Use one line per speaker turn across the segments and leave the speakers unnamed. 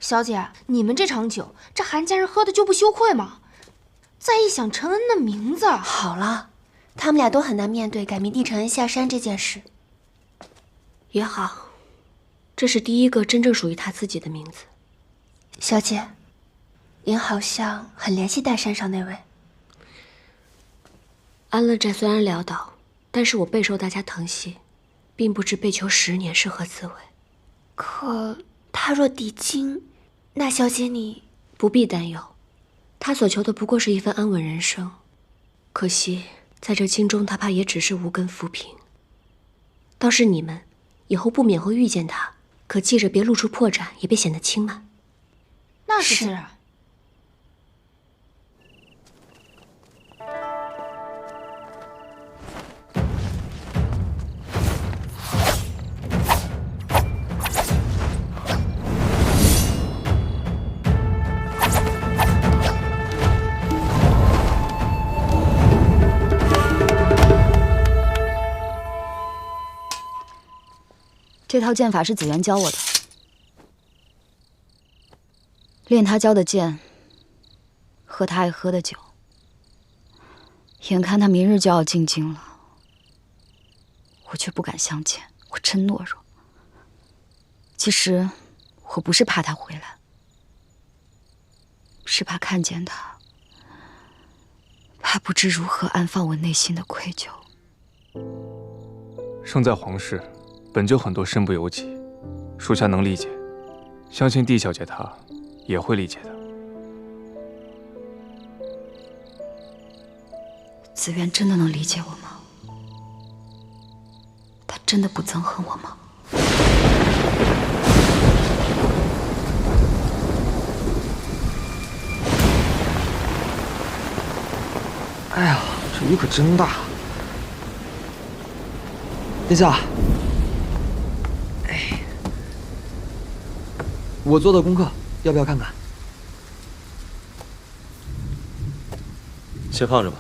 小姐，你们这场酒，这韩家人喝的就不羞愧吗？再一想陈恩的名字，
好了，他们俩都很难面对改名帝陈恩下山这件事。
也好，这是第一个真正属于他自己的名字。
小姐，您好像很联系岱山上那位。
安乐寨虽然潦倒，但是我备受大家疼惜，并不知被囚10年是何滋味。
可他若抵京，那小姐你
不必担忧，他所求的不过是一份安稳人生。可惜在这京中，他怕也只是无根浮萍。倒是你们，以后不免会遇见他，可记着别露出破绽，也别显得轻慢。
那是自然。
这套剑法是紫渊教我的，练他教的剑，喝他爱喝的酒。眼看他明日就要进京了，我却不敢相见，我真懦弱。其实我不是怕他回来，是怕看见他，怕不知如何安放我内心的愧疚。
生在皇室，本就很多身不由己，属下能理解，相信帝小姐她也会理解的。
紫渊真的能理解我吗？他真的不憎恨我吗？
哎呀，这雨可真大！殿下，哎，我做的功课要不要看看？
先放着吧。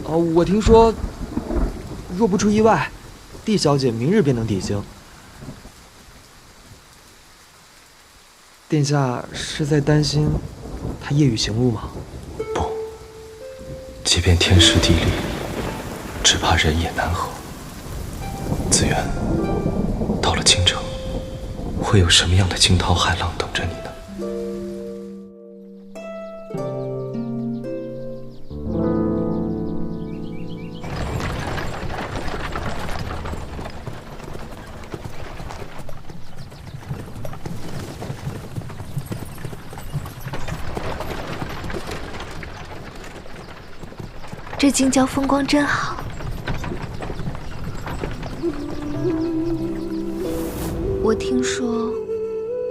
哦，我听说，若不出意外，帝小姐明日便能抵京。殿下是在担心她夜雨行路吗？
不，即便天时地利，只怕人也难合。紫渊，到了京城，会有什么样的惊涛骇浪等着你呢？
这京郊风光真好。我听说，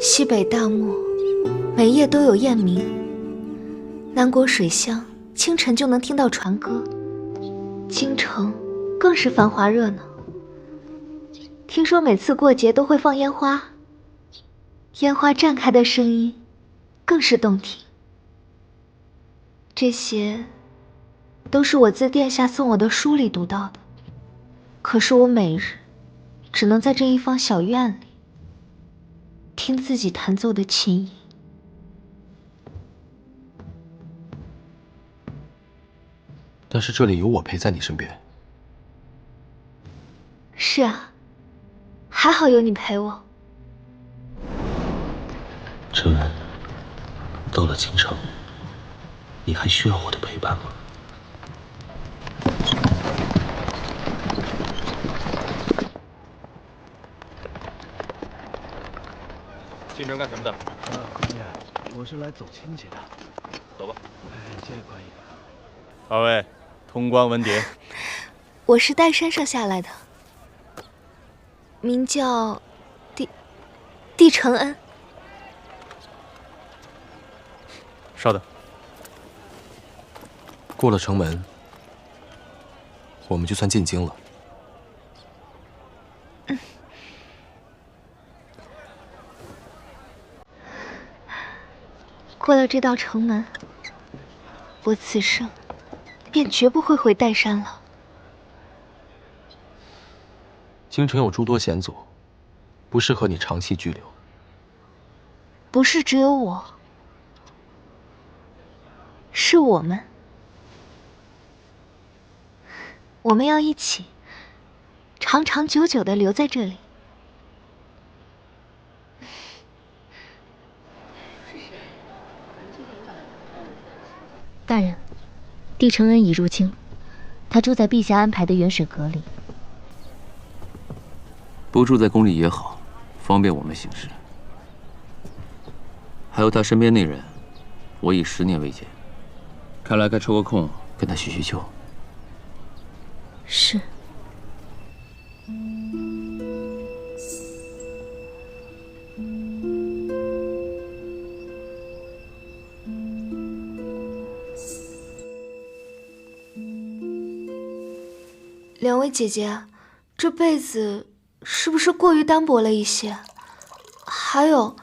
西北大漠每夜都有雁鸣，南国水乡清晨就能听到船歌，京城更是繁华热闹。听说每次过节都会放烟花，烟花绽开的声音更是动听。这些都是我自殿下送我的书里读到的，可是我每日只能在这一方小院里听自己弹奏的琴音。
但是这里有我陪在你身边。
是啊，还好有你陪我。
陈恩，到了京城，你还需要我的陪伴吗？
进城干什么的？
姑爷，我是来走亲戚的。
走吧。
谢谢官爷。
二位，通关文牒。
我是岱山上下来的，名叫帝承恩。
稍等。
过了城门，我们就算进京了。
过了这道城门，我此生便绝不会回岱山了。
京城有诸多险阻，不适合你长期居留。
不是只有我，是我们。我们要一起长长久久地留在这里。
大人，帝承恩已入京，他住在陛下安排的远水阁里。
不住在宫里也好，方便我们行事。还有他身边那人，我已10年未见，看来该抽个空跟他叙叙旧。
是。
两位姐姐，这被子是不是过于单薄了一些？还有，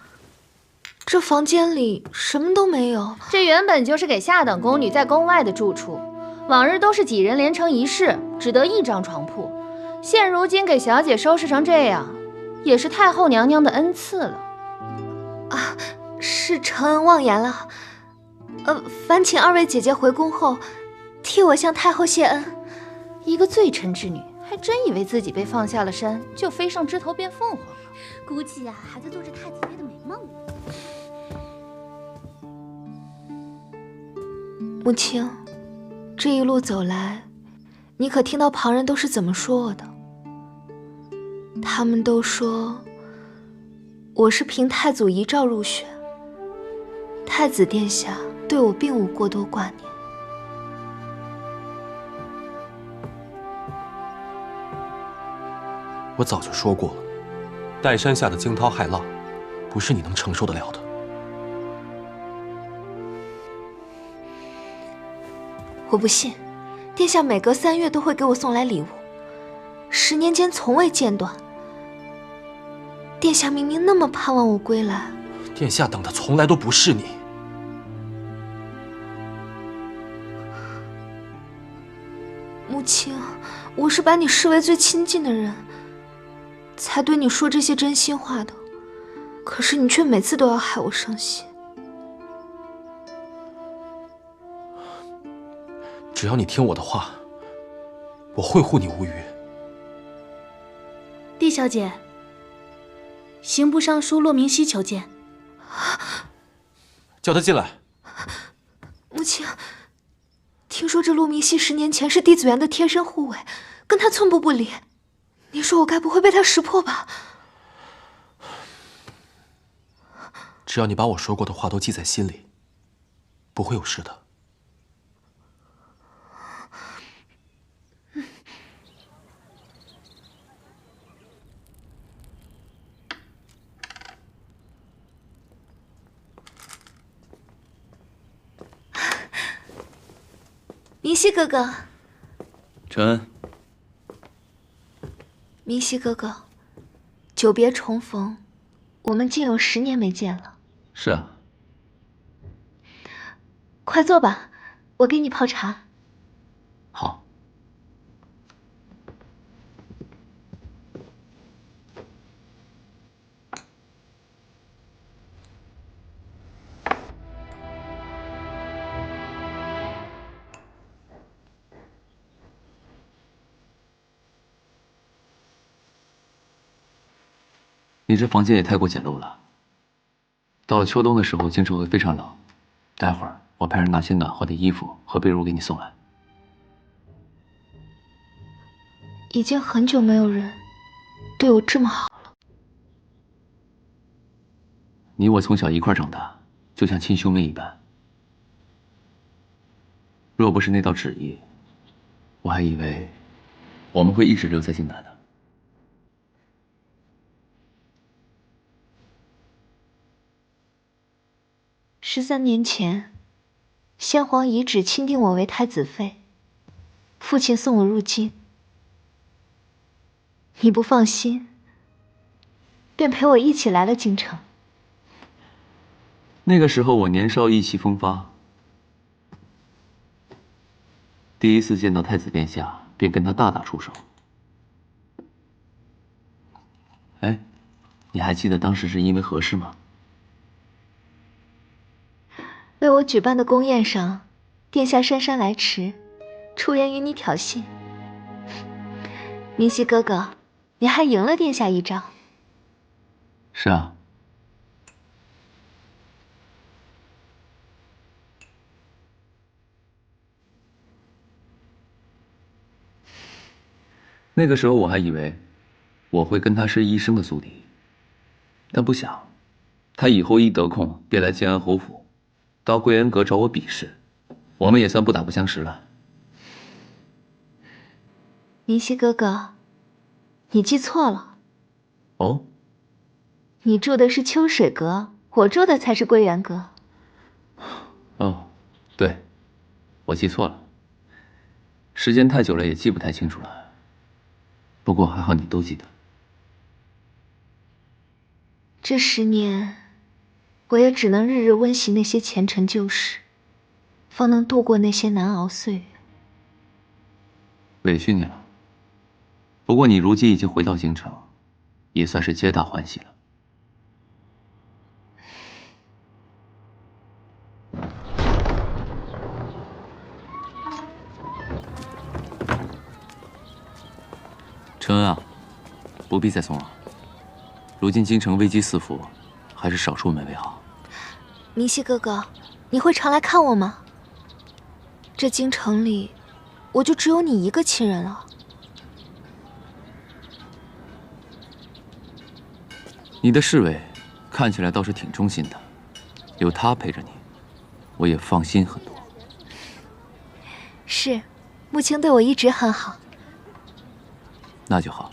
这房间里什么都没有。
这原本就是给下等宫女在宫外的住处，往日都是几人连成一室，只得一张床铺。现如今给小姐收拾成这样，也是太后娘娘的恩赐了。
啊，是承恩妄言了。烦请二位姐姐回宫后，替我向太后谢恩。
一个罪臣之女，还真以为自己被放下了山，就飞上枝头变凤凰了。
估计啊，还在做着太子妃的美梦呢。
母亲，这一路走来，你可听到旁人都是怎么说我的？他们都说我是凭太祖遗诏入选，太子殿下对我并无过多挂念。
我早就说过了，岱山下的惊涛骇浪，不是你能承受得了的。
我不信，殿下每隔3月都会给我送来礼物，10年间从未间断。殿下明明那么盼望我归来，
殿下等的从来都不是你。
母亲，我是把你视为最亲近的人，才对你说这些真心话的，可是你却每次都要害我伤心。
只要你听我的话，我会护你无虞。
帝小姐，刑部尚书骆明熙求见。
叫他进来。
母亲，听说这骆明熙10年前是帝子园的贴身护卫，跟他寸步不离。你说我该不会被他识破吧？
只要你把我说过的话都记在心里，不会有事的。
明熙哥哥，
承恩，
明熙哥哥，久别重逢，我们竟有10年没见了。
是啊，
快坐吧，我给你泡茶。
好。你这房间也太过简陋了。到了秋冬的时候，京城会非常冷。待会儿我派人拿些暖和的衣服和被褥给你送来。
已经很久没有人对我这么好了。
你我从小一块长大，就像亲兄妹一般。若不是那道旨意，我还以为我们会一直留在晋南的。
13年前，先皇遗旨钦定我为太子妃，父亲送我入京。你不放心，便陪我一起来了京城。
那个时候我年少意气风发，第一次见到太子殿下，便跟他大打出手。你还记得当时是因为何事吗？
为我举办的宫宴上，殿下姗姗来迟，出言与你挑衅。明熙哥哥，你还赢了殿下一招。
是啊。那个时候我还以为我会跟他是一生的宿敌，但不想他以后一得空便来建安侯府，到桂恩阁找我比试，我们也算不打不相识了。
明熙哥哥，你记错了。
哦，
你住的是秋水阁，我住的才是桂圆阁。
哦，对，我记错了，时间太久了也记不太清楚了。不过还好你都记得。
这10年，我也只能日日温习那些前尘旧事，方能度过那些难熬岁月。
委屈你了。不过你如今已经回到京城，也算是皆大欢喜了。承恩啊，不必再送了。如今京城危机四伏，还是少出门为好。
明熙哥哥，你会常来看我吗？这京城里，我就只有你一个亲人了。
你的侍卫看起来倒是挺忠心的，有他陪着你，我也放心很多。
是，穆青对我一直很好。
那就好。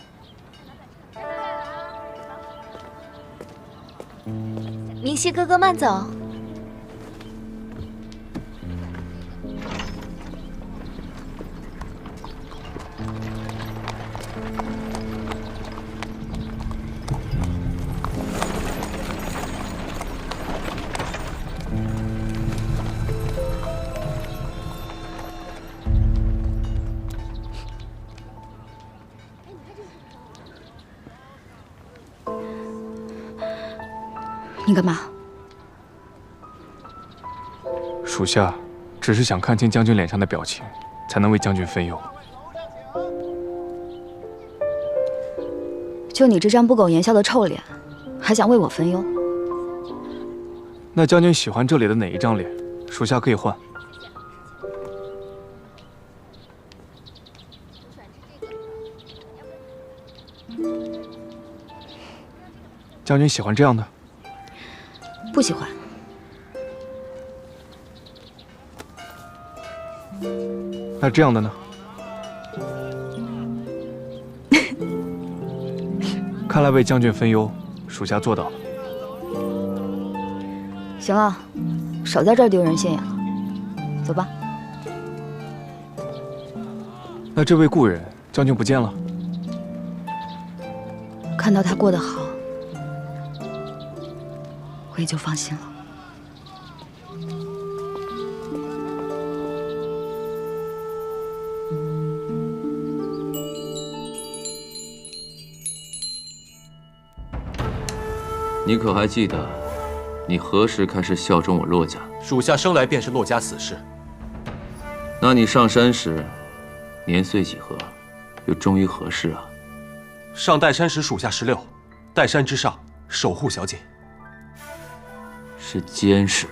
明熙哥哥慢走。
你干嘛？
属下只是想看清将军脸上的表情，才能为将军分忧。
就你这张不苟言笑的臭脸，还想为我分忧？
那将军喜欢这里的哪一张脸？属下可以换。将军喜欢这样的？
不喜欢。
那这样的呢？看来为将军分忧，属下做到了。
行了，少在这儿丢人现眼了，走吧。
那这位故人，将军不见了？
看到他过得好，我也就放心了。
你可还记得，你何时开始效忠我骆家？
属下生来便是骆家死士。
那你上山时，年岁几何，又忠于何事啊？
上岱山时属下16，岱山之上守护小姐。
是监视。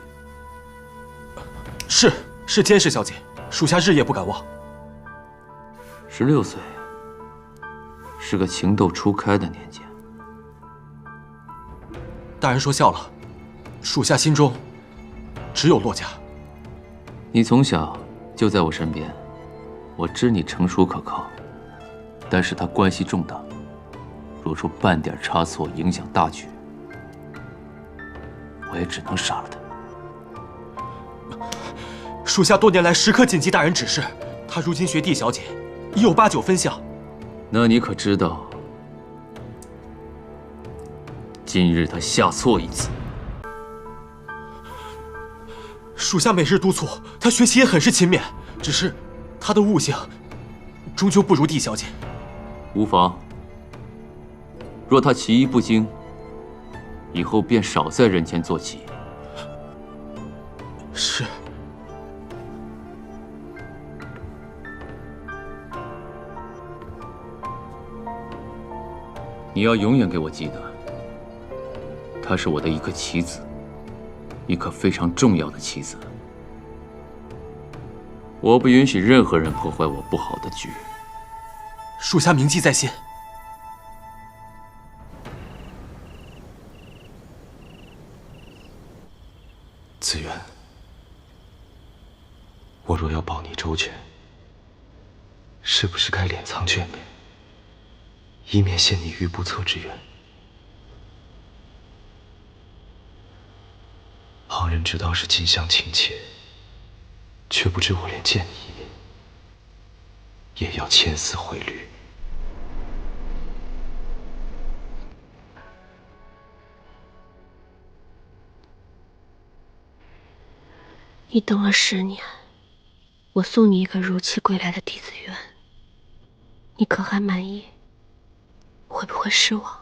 是监视小姐，属下日夜不敢忘。
16岁，是个情窦初开的年纪。
大人说笑了，属下心中只有骆家。
你从小就在我身边，我知你成熟可靠，但是他关系重大，若出半点差错，影响大局，我也只能杀了他。
属下多年来时刻谨记大人指示，他如今学弟小姐，已有8、9分像。
那你可知道，今日他下错一次？
属下每日督促他学习也很是勤勉，只是他的悟性终究不如弟小姐。
无妨，若他其一不精，以后便少在人前做起。
是。
你要永远给我记得，她是我的一个棋子，一个非常重要的棋子。我不允许任何人破坏我布好的局。
属下铭记在心。
子渊，我若要保你周全，是不是该敛藏眷恋，以免陷你于不测之缘？旁人知道是近乡情怯，却不知我连见你一面，也要千丝回虑。
你等了10年，我送你一个如期归来的弟子渊，你可还满意？会不会失望？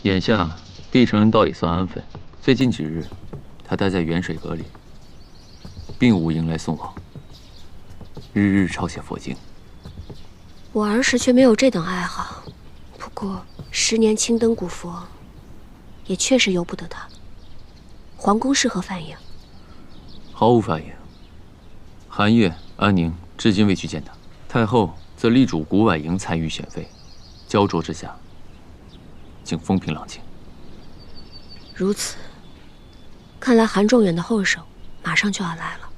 眼下帝城人倒也算安分。最近几日，他待在元水阁里，并无迎来送往，日日抄写佛经。
我儿时却没有这等爱好，不过10年青灯古佛，也确实由不得他。皇宫是何反应？
毫无反应。韩月、安宁至今未去见他，太后则力主古婉莹参与选妃，焦灼之下，竟风平浪静。
如此，看来韩仲远的后手马上就要来了。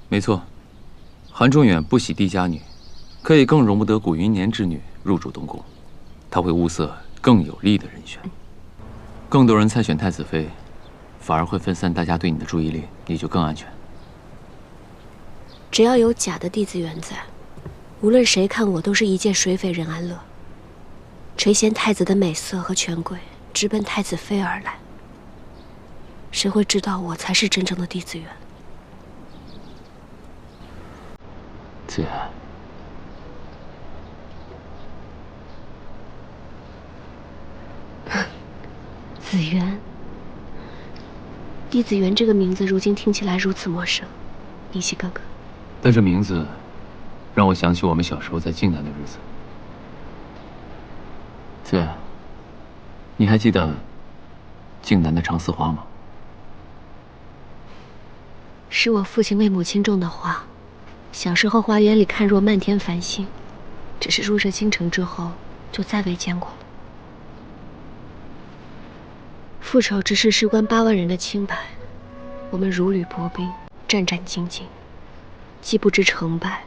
没错，韩仲远不喜帝家女，可以更容不得古云年之女入主东宫，他会物色更有利的人选。更多人参选太子妃，反而会分散大家对你的注意力，你就更安全。
只要有假的弟子缘在，无论谁看我都是一介水匪任安乐，垂涎太子的美色和权贵，直奔太子妃而来。谁会知道我才是真正的弟子缘？
子渊，
子渊，弟子缘这个名字如今听起来如此陌生，依稀哥哥。
但这名字让我想起我们小时候在靖南的日子。子渊，你还记得靖南的长丝花吗？
是我父亲为母亲种的花，小时候花园里看若漫天繁星，只是入这京城之后就再未见过。复仇之事事关8万人的清白，我们如履薄冰，战战兢兢，既不知成败，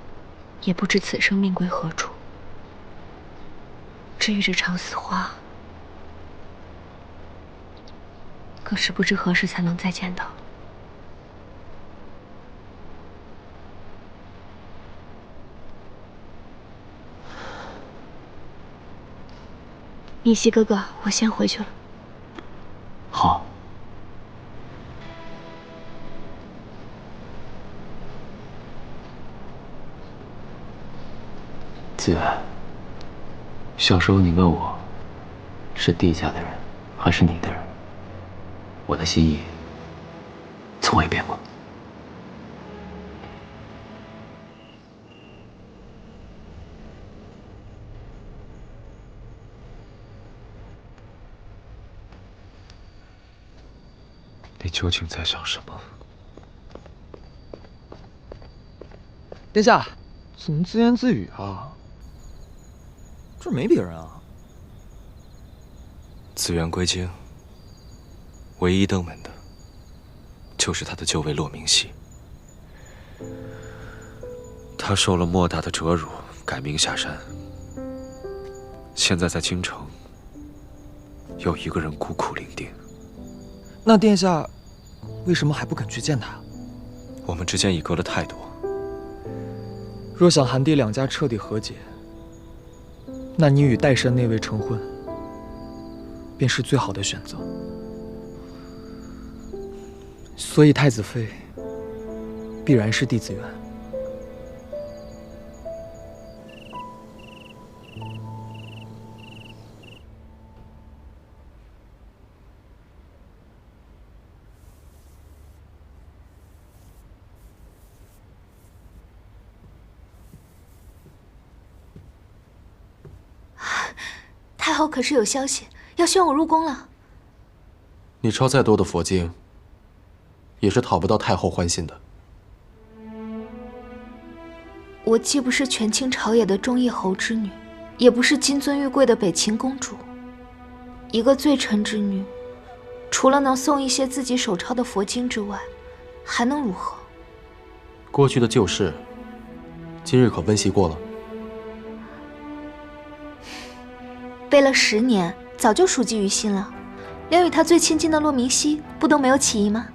也不知此生命归何处。至于这长丝花，更是不知何时才能再见到。密西哥哥，我先回去了。
好。子渊，小时候你问我，是帝家的人还是你的人，我的心意从未变过。
你究竟在想什么？
殿下，怎么自言自语啊？这没别人啊。
子渊归京，唯一登门的，就是他的旧尉骆明熙。他受了莫大的折辱，改名下山。现在在京城，有一个人孤苦伶仃。
那殿下为什么还不肯去见他？
我们之间已隔了太多。
若想韩帝两家彻底和解，那你与岱山那位成婚，便是最好的选择。所以太子妃必然是帝子元。
太后可是有消息，要宣我入宫了。
你抄再多的佛经，也是讨不到太后欢心的。
我既不是权倾朝野的忠义侯之女，也不是金尊玉贵的北秦公主。一个罪臣之女，除了能诵一些自己手抄的佛经之外，还能如何？
过去的旧事，今日可温习过了？
背了10年，早就熟记于心了。连与他最亲近的骆明熙，不都没有起疑吗？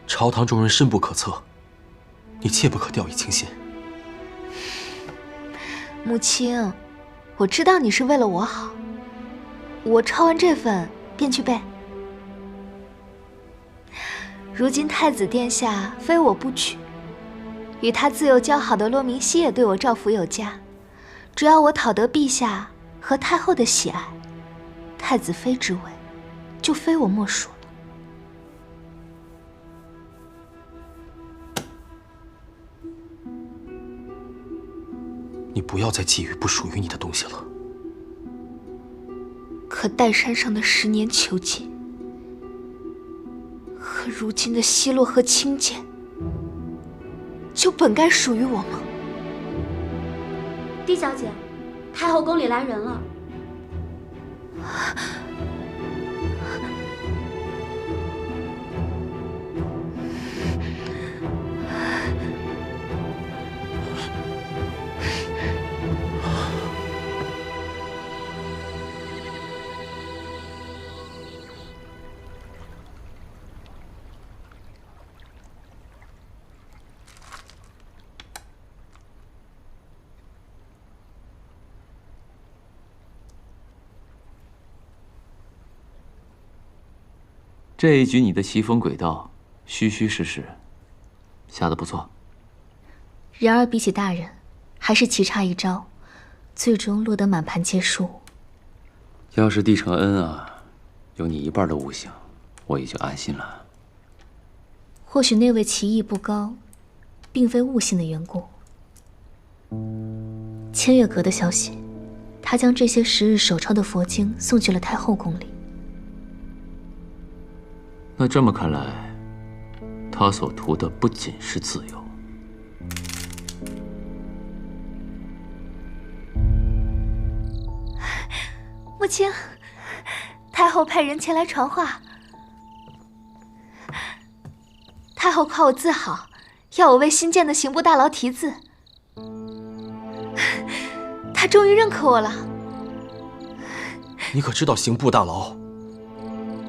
朝堂中人深不可测，你切不可掉以轻心。
母亲，我知道你是为了我好。我抄完这份便去背。如今太子殿下非我不娶，与他自幼交好的骆明熙也对我照拂有加。只要我讨得陛下和太后的喜爱，太子妃之位就非我莫属了。
你不要再觊觎不属于你的东西了。
可岱山上的10年囚禁，和如今的奚落和轻贱，就本该属于我吗？
帝小姐，太后宫里来人了。
这一局你的奇峰诡道，虚虚实实，下得不错。
然而比起大人，还是棋差一招，最终落得满盘皆输。
要是帝承恩啊，有你一半的悟性，我也就安心了。
或许那位棋艺不高，并非悟性的缘故。千月阁的消息，他将这些时日手抄的佛经送去了太后宫里。
那这么看来，他所图的不仅是自由。
母亲，太后派人前来传话。太后夸我字好，要我为新建的刑部大牢题字。她终于认可我了。
你可知道刑部大牢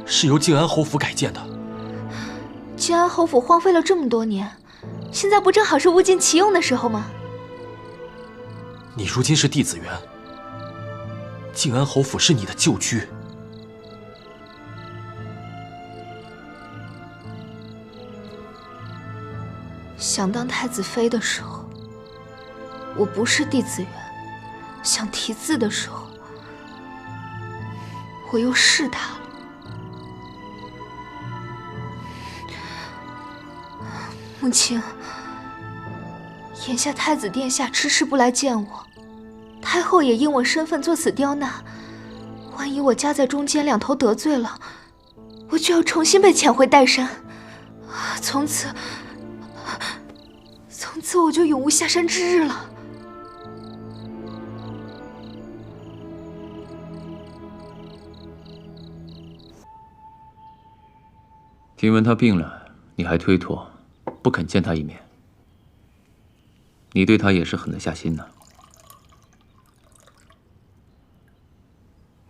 是由靖安侯府改建的？
靖安侯府荒废了这么多年，现在不正好是物尽其用的时候吗？
你如今是帝子元，靖安侯府是你的旧居。
想当太子妃的时候，我不是帝子元；想题字的时候，我又是他了。母亲，眼下太子殿下迟迟不来见我，太后也因我身份作此刁难。万一我夹在中间，两头得罪了，我就要重新被遣回岱山，从此我就永无下山之日了。
听闻他病了，你还推脱，不肯见他一面，你对他也是狠得下心呢。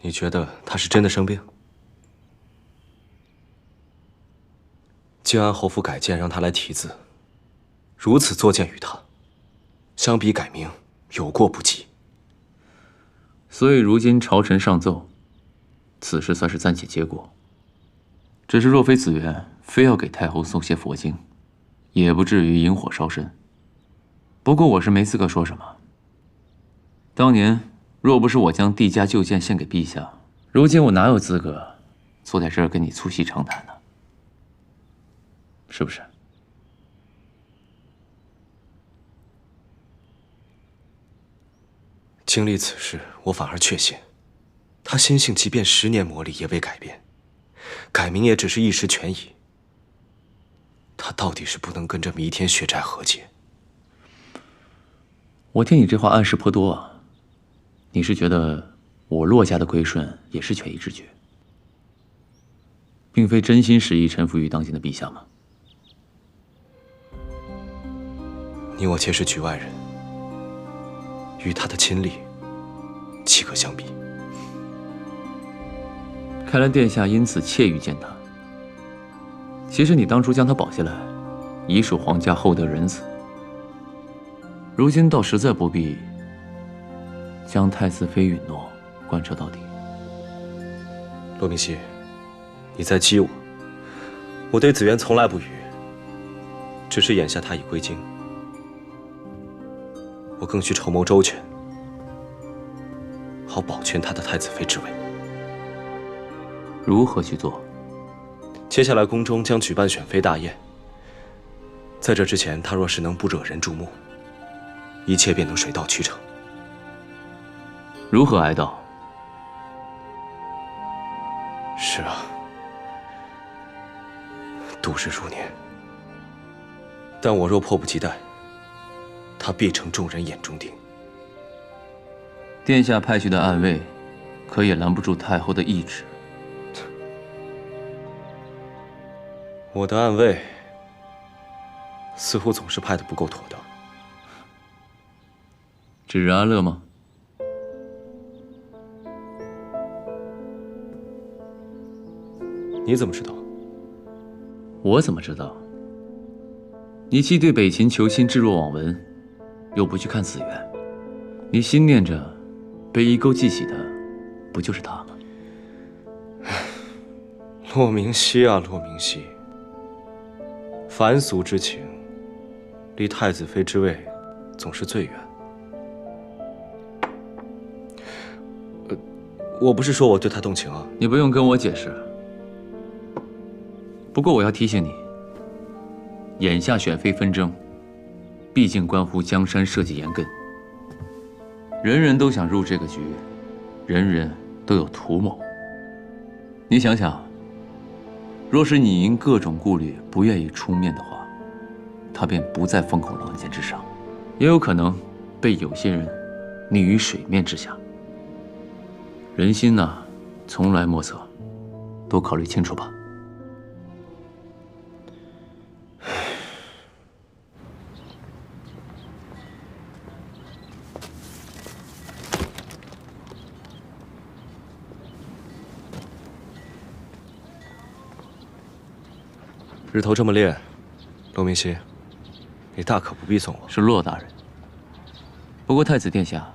你觉得他是真的生病？靖安侯府改建让他来题字，如此作践于他，相比改名有过不及。
所以如今朝臣上奏，此事算是暂且结果。只是若非子元非要给太后送些佛经，也不至于引火烧身。不过我是没资格说什么。当年若不是我将帝家旧剑献给陛下，如今我哪有资格坐在这儿跟你促膝长谈呢？是不是？
经历此事，我反而确信，他心性即便10年磨砺也未改变，改名也只是一时权宜。他到底是不能跟这弥天血债和解。
我听你这话暗示颇多啊，你是觉得我骆家的归顺也是权宜之举，并非真心实意臣服于当今的陛下吗？
你我皆是局外人，与他的亲历，岂可相比？
看来殿下因此怯于见他。其实你当初将他保下来，已属皇家厚德仁慈。如今倒实在不必将太子妃允诺贯彻到底。
骆明熙，你在激我。我对紫渊从来不语，只是眼下他已归京，我更需筹谋周全，好保全他的太子妃之位。
如何去做？
接下来宫中将举办选妃大宴，在这之前，他若是能不惹人注目，一切便能水到渠成。
如何哀悼？
是啊，度日如年。但我若迫不及待，他必成众人眼中钉。
殿下派去的暗卫，可也拦不住太后的懿旨。
我的暗卫，似乎总是派得不够妥当。
指阿乐吗？
你怎么知道？
我怎么知道？你既对北秦求亲置若罔闻，又不去看紫渊，你心念着被一钩记起的，不就是他吗？
骆明熙啊，骆明熙，凡俗之情，离太子妃之位总是最远。我不是说我对他动情啊。
你不用跟我解释。不过我要提醒你，眼下选妃纷争，毕竟关乎江山社稷严根，人人都想入这个局，人人都有图谋。你想想，若是你因各种顾虑不愿意出面的话，他便不在风口浪尖之上，也有可能被有些人溺于水面之下。人心呐，从来莫测，多考虑清楚吧。
日头这么烈，骆明熙，你大可不必送我。
是骆大人。不过太子殿下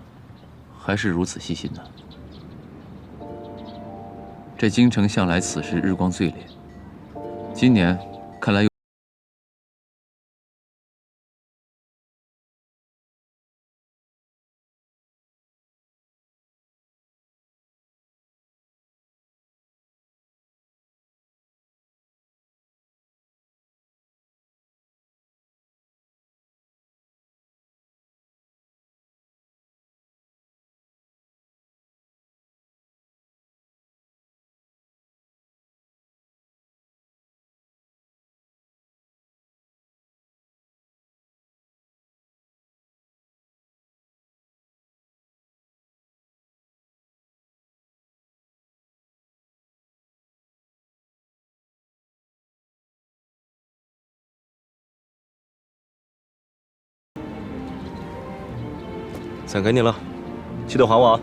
还是如此细心呢。这京城向来此时日光最烈，今年看来又
伞给你了，记得还我啊。